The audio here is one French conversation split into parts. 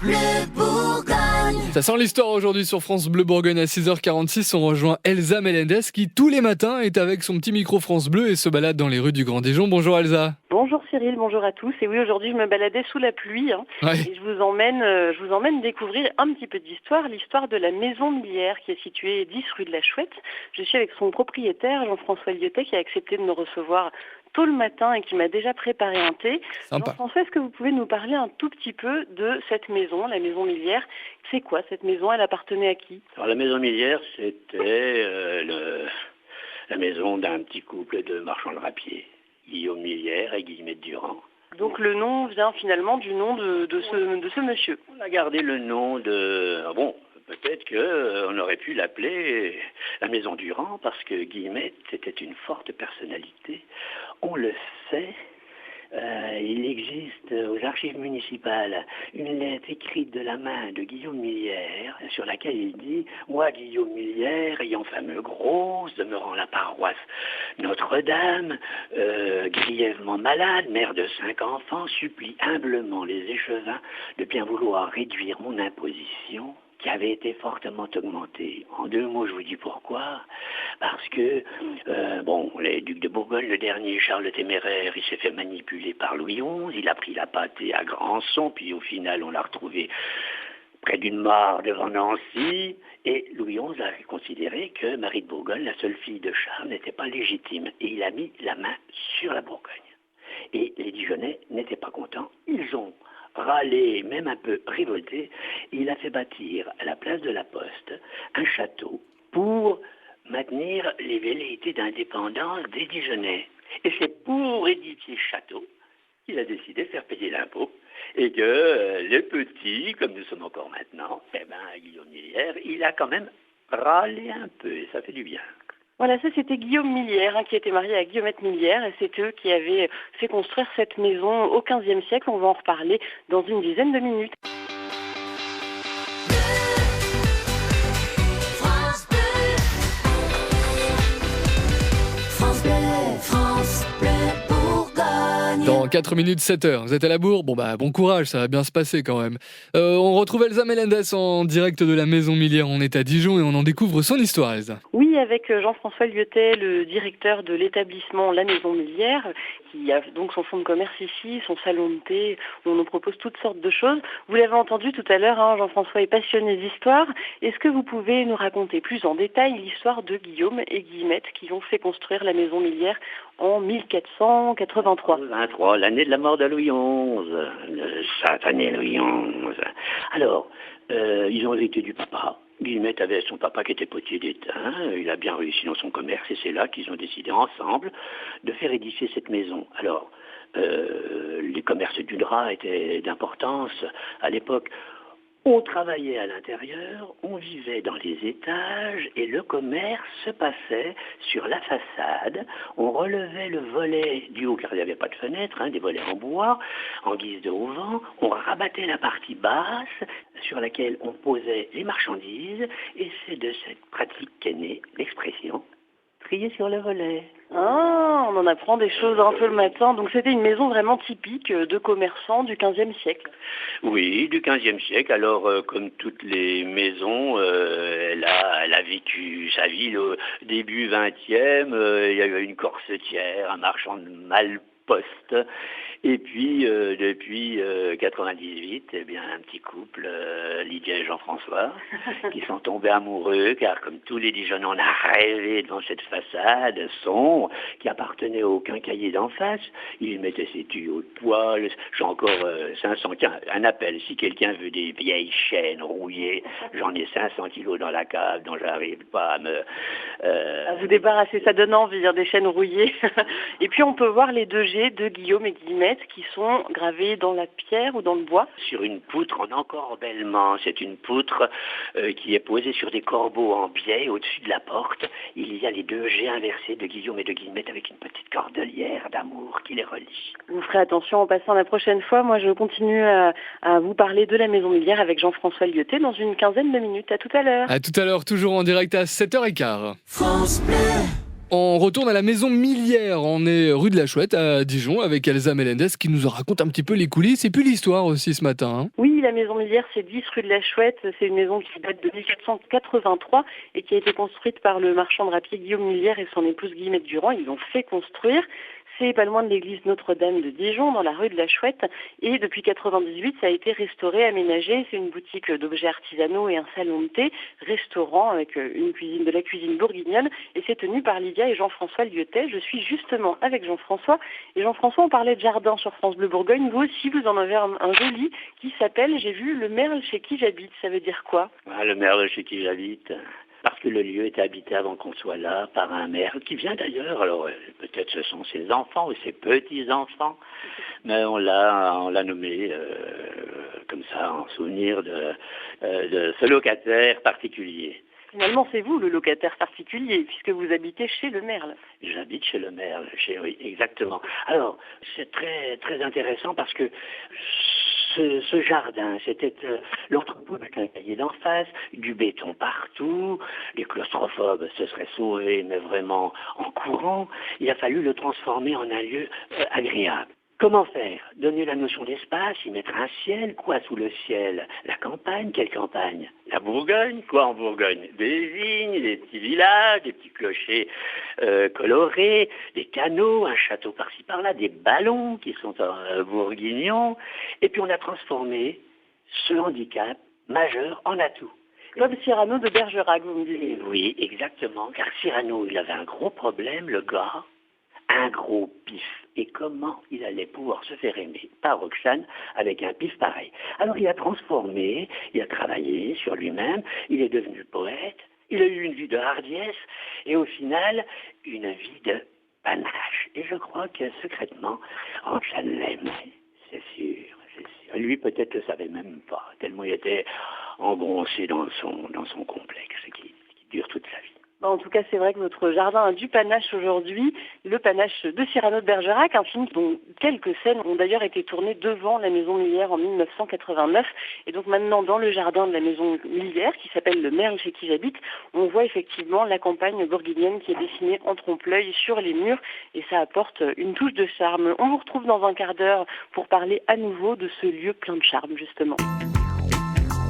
Bleu Bourgogne. Ça sent l'histoire aujourd'hui sur France Bleu Bourgogne à 6h46. On rejoint Elsa Melendez qui tous les matins est avec son petit micro France Bleu et se balade dans les rues du Grand Dijon. Bonjour Elsa. Bonjour Cyril, bonjour à tous. Et oui, aujourd'hui je me baladais sous la pluie Ouais. et je vous emmène découvrir un petit peu d'histoire, l'histoire de la maison Millière qui est située 10 rue de la Chouette. Je suis avec son propriétaire Jean-François Lyotet qui a accepté de me recevoir tôt le matin et qui m'a déjà préparé un thé. Sympa. Jean-François, est-ce que vous pouvez nous parler un tout petit peu de cette maison, la maison Millière? C'est quoi cette maison? Elle appartenait à qui? Alors la maison Millière, c'était la maison d'un petit couple de marchands de drapiers, Guillaume Millière et Guillemette Durand. Donc le nom vient finalement du nom de ce monsieur. On a gardé le nom de... Peut-être qu'on aurait pu l'appeler la maison Durand parce que Guillemette était une forte personnalité. On le sait. Il existe aux archives municipales une lettre écrite de la main de Guillaume Millière sur laquelle il dit « Moi, Guillaume Millière, ayant fameux grosse, demeurant la paroisse Notre-Dame, grièvement malade, mère de 5 enfants, supplie humblement les échevins de bien vouloir réduire mon imposition. » qui avait été fortement augmentée. En 2 mots, je vous dis pourquoi. Parce que, les ducs de Bourgogne, le dernier, Charles le Téméraire, il s'est fait manipuler par Louis XI, il a pris la pâtée à Grandson, puis au final, on l'a retrouvé près d'une mare devant Nancy, et Louis XI a considéré que Marie de Bourgogne, la seule fille de Charles, n'était pas légitime, et il a mis la main sur la Bourgogne. Et les Dijonnais n'étaient pas contents, ils ont râlé, même un peu révolté, il a fait bâtir à la place de la Poste un château pour maintenir les velléités d'indépendance des Dijonnais. Et c'est pour édifier ce château qu'il a décidé de faire payer l'impôt et que les petits, comme nous sommes encore maintenant, Guillaume Millière, il a quand même râlé un peu et ça fait du bien. Voilà, ça c'était Guillaume Millière qui était marié à Guillemette Millière et c'est eux qui avaient fait construire cette maison au XVe siècle. On va en reparler dans une dizaine de minutes. France Bleu. France Bleu, France Bleu Bourgogne. Dans 4 minutes, 7h. Vous êtes à la bourre? Bon courage, ça va bien se passer quand même. On retrouve Elsa Melendez en direct de la maison Millière. On est à Dijon et on en découvre son histoire, Elsa. Oui, avec Jean-François Lyotet, le directeur de l'établissement La Maison Millière, qui a donc son fonds de commerce ici, son salon de thé, où on nous propose toutes sortes de choses. Vous l'avez entendu tout à l'heure, Jean-François est passionné d'histoire. Est-ce que vous pouvez nous raconter plus en détail l'histoire de Guillaume et Guillemette qui ont fait construire La Maison Millière en 1483? 23, l'année de la mort de Louis XI, le satané Louis XI. Alors, ils ont hérité du papa. Guillemette avait son papa qui était potier d'étain, il a bien réussi dans son commerce et c'est là qu'ils ont décidé ensemble de faire édifier cette maison. Alors, les commerces du drap étaient d'importance à l'époque. On travaillait à l'intérieur, on vivait dans les étages et le commerce se passait sur la façade. On relevait le volet du haut car il n'y avait pas de fenêtre, des volets en bois, en guise de auvent. On rabattait la partie basse sur laquelle on posait les marchandises et c'est de cette pratique qu'est née l'expression « trier sur le volet ». Ah, on en apprend des choses un peu le matin. Donc c'était une maison vraiment typique de commerçants du XVe siècle. Oui, du XVe siècle. Alors, comme toutes les maisons, elle a vécu sa vie au début XXe. Il y a eu une corsetière, un marchand de malposte. Et puis, depuis 98, un petit couple, Lydia et Jean-François, qui sont tombés amoureux, car comme tous les Dijonnais, on a rêvé devant cette façade sombre qui appartenait au quincaillier d'en face. Il mettait ses tuyaux de poêle. J'ai encore 500, tiens, un appel, si quelqu'un veut des vieilles chaînes rouillées, j'en ai 500 kilos dans la cave dont j'arrive pas à vous débarrasser, ça donne envie, des chaînes rouillées. Et puis on peut voir les 2G de Guillaume et Guillemette qui sont gravés dans la pierre ou dans le bois. Sur une poutre en encorbellement, c'est une poutre qui est posée sur des corbeaux en biais au-dessus de la porte. Il y a les 2G inversés de Guillaume et de Guillemette avec une petite cordelière d'amour qui les relie. Vous ferez attention en passant la prochaine fois. Moi, je continue à vous parler de la Maison Millière avec Jean-François Lyotet dans une quinzaine de minutes. À tout à l'heure. À tout à l'heure, toujours en direct à 7h15. France Bleu. On retourne à la maison Millière. On est rue de la Chouette à Dijon avec Elsa Melendez qui nous raconte un petit peu les coulisses et puis l'histoire aussi ce matin. Oui, la maison Millière, c'est 10 rue de la Chouette. C'est une maison qui date de 1483 et qui a été construite par le marchand de rapier Guillaume Millière et son épouse Guillemette Durand. Ils l'ont fait construire. C'est pas loin de l'église Notre-Dame de Dijon, dans la rue de la Chouette. Et depuis 98, ça a été restauré, aménagé. C'est une boutique d'objets artisanaux et un salon de thé, restaurant avec une cuisine, de la cuisine bourguignonne. Et c'est tenu par Lydia et Jean-François Lyotet. Je suis justement avec Jean-François. Et Jean-François, on parlait de jardin sur France Bleu Bourgogne. Vous aussi, vous en avez un joli qui s'appelle, j'ai vu, le merle chez qui j'habite. Ça veut dire quoi? Le merle chez qui j'habite. Parce que le lieu était habité avant qu'on soit là par un merle qui vient d'ailleurs. Alors peut-être ce sont ses enfants ou ses petits-enfants, mais on l'a nommé comme ça en souvenir de ce locataire particulier. Finalement, c'est vous le locataire particulier, puisque vous habitez chez le merle. J'habite chez le merle, oui, exactement. Alors, c'est très, très intéressant parce que ce jardin, c'était l'entrepôt avec un cahier d'en face, du béton partout, les claustrophobes se seraient sauvés, mais vraiment en courant. Il a fallu le transformer en un lieu agréable. Comment faire? Donner la notion d'espace, y mettre un ciel, quoi sous le ciel? La campagne, quelle campagne? La Bourgogne, quoi en Bourgogne? Des vignes, des petits villages, des petits clochers colorés, des canaux, un château par-ci par-là, des ballons qui sont bourguignons. Et puis on a transformé ce handicap majeur en atout. Comme Cyrano de Bergerac, vous me disiez. Oui, exactement, car Cyrano, il avait un gros problème, le gars, un gros pif. Et comment il allait pouvoir se faire aimer par Roxane avec un pif pareil? Alors il a transformé, il a travaillé sur lui-même, il est devenu poète, il a eu une vie de hardiesse et au final, une vie de panache. Et je crois que secrètement, Roxane l'aimait, c'est sûr, c'est sûr. Lui peut-être le savait même pas, tellement il était engoncé dans son complexe qui dure toute sa vie. En tout cas, c'est vrai que votre jardin a du panache aujourd'hui, le panache de Cyrano de Bergerac, un film dont quelques scènes ont d'ailleurs été tournées devant la maison Millière en 1989. Et donc maintenant, dans le jardin de la maison Millière, qui s'appelle le merle chez qui j'habite, on voit effectivement la campagne bourguignonne qui est dessinée en trompe-l'œil sur les murs et ça apporte une touche de charme. On vous retrouve dans un quart d'heure pour parler à nouveau de ce lieu plein de charme, justement.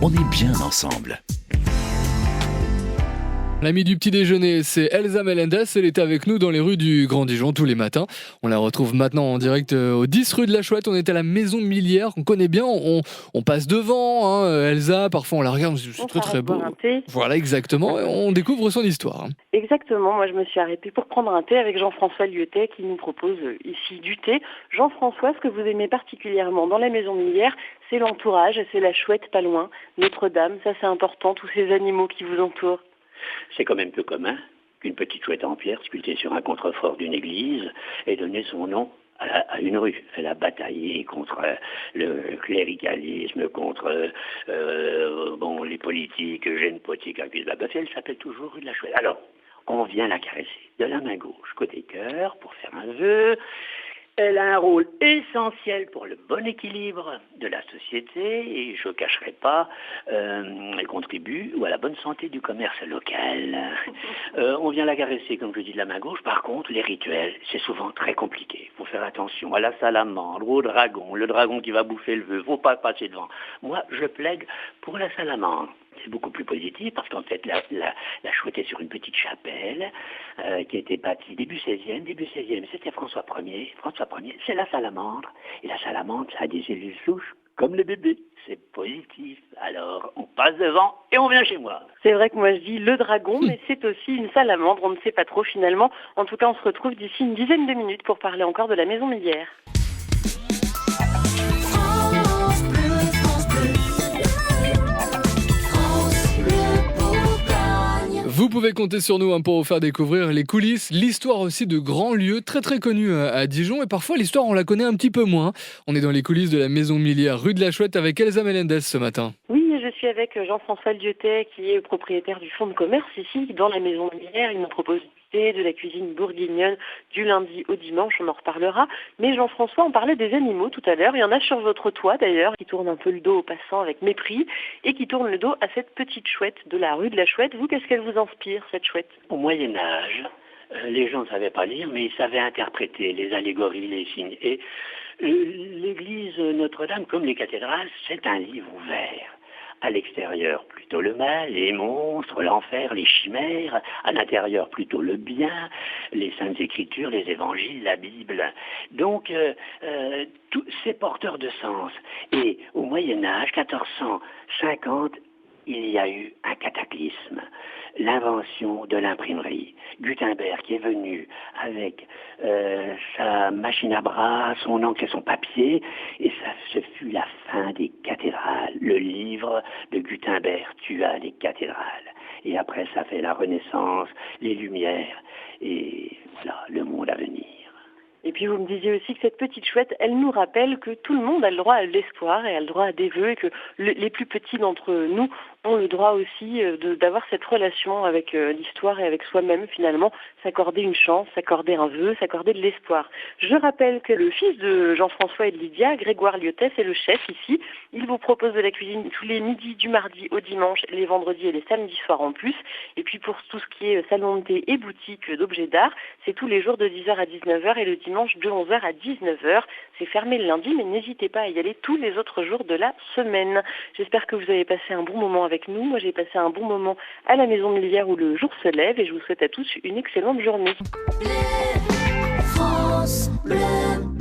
On est bien ensemble. L'amie du petit déjeuner, c'est Elsa Melendez. Elle est avec nous dans les rues du Grand Dijon tous les matins. On la retrouve maintenant en direct au 10 rue de la Chouette. On est à la maison Millière, qu'on connaît bien. On passe devant, hein, Elsa. Parfois, on la regarde. C'est très, très beau. Voilà, exactement. Et on découvre son histoire. Exactement. Moi, je me suis arrêtée pour prendre un thé avec Jean-François Lyotet qui nous propose ici du thé. Jean-François, ce que vous aimez particulièrement dans la maison Millière, c'est l'entourage. C'est la Chouette pas loin. Notre-Dame, ça c'est important. Tous ces animaux qui vous entourent. C'est quand même peu commun qu'une petite chouette en pierre sculptée sur un contrefort d'une église ait donné son nom à une rue. Elle a bataillé contre le cléricalisme, contre les politiques, génopotiques, elle s'appelle toujours rue de la Chouette. Alors, on vient la caresser de la main gauche, côté cœur, pour faire un vœu. Elle a un rôle essentiel pour le bon équilibre de la société et je ne cacherai pas, elle contribue à la bonne santé du commerce local. On vient la caresser, comme je dis, de la main gauche. Par contre, les rituels, c'est souvent très compliqué. Il faut faire attention à la salamandre, au dragon, le dragon qui va bouffer le vœu. Il ne faut pas passer devant. Moi, je plaide pour la salamandre. C'est beaucoup plus positif parce qu'en fait, la Chouette est sur une petite chapelle qui a été bâtie début 16e, c'était François Ier. François Ier, c'est la salamandre. Et la salamandre, ça a des cellules souches comme les bébés. C'est positif. Alors, on passe devant et on vient chez moi. C'est vrai que moi je dis le dragon, mais c'est aussi une salamandre. On ne sait pas trop finalement. En tout cas, on se retrouve d'ici une dizaine de minutes pour parler encore de la maison Millière. France Bleu, France Bleu. France Bleu Bourgogne. Vous pouvez compter sur nous pour vous faire découvrir les coulisses, l'histoire aussi de grands lieux très très connus à Dijon et parfois l'histoire on la connaît un petit peu moins. On est dans les coulisses de la maison Millière rue de la Chouette avec Elsa Melendez ce matin. Oui, je suis avec Jean-François Lyotet qui est propriétaire du fonds de commerce ici dans la maison Millière. Il nous propose de la cuisine bourguignonne du lundi au dimanche, on en reparlera. Mais Jean-François, on parlait des animaux tout à l'heure. Il y en a sur votre toit d'ailleurs qui tournent un peu le dos aux passants avec mépris et qui tournent le dos à cette petite chouette de la rue de la Chouette. Vous, qu'est-ce qu'elle vous inspire, cette chouette? Au Moyen-Âge, Les gens ne savaient pas lire, mais ils savaient interpréter les allégories, les signes. Et l'église Notre-Dame, comme les cathédrales, c'est un livre ouvert. À l'extérieur, plutôt le mal, les monstres, l'enfer, les chimères. À l'intérieur, plutôt le bien, les saintes écritures, les évangiles, la Bible. Donc, c'est porteur de sens. Et au Moyen-Âge, 1450, il y a eu un cataclysme. L'invention de l'imprimerie. Gutenberg qui est venu avec sa machine à bras, son encre et son papier, et ça, ce fut la fin des cathédrales. Le livre de Gutenberg tua les cathédrales. Et après, ça fait la Renaissance, les Lumières, et voilà, le monde à venir. Et puis vous me disiez aussi que cette petite chouette, elle nous rappelle que tout le monde a le droit à l'espoir et a le droit à des vœux, et que les plus petits d'entre nous ont le droit aussi d'avoir cette relation avec l'histoire et avec soi-même finalement, s'accorder une chance, s'accorder un vœu, s'accorder de l'espoir. Je rappelle que le fils de Jean-François et de Lydia, Grégoire Lyotet, c'est le chef ici. Il vous propose de la cuisine tous les midis du mardi au dimanche, les vendredis et les samedis soirs en plus. Et puis pour tout ce qui est salon de thé et boutique d'objets d'art, c'est tous les jours de 10h à 19h et le dimanche de 11h à 19h. C'est fermé le lundi, mais n'hésitez pas à y aller tous les autres jours de la semaine. J'espère que vous avez passé un bon moment avec nous. Moi, j'ai passé un bon moment à la Maison Millière où le jour se lève et je vous souhaite à tous une excellente journée. France Bleu.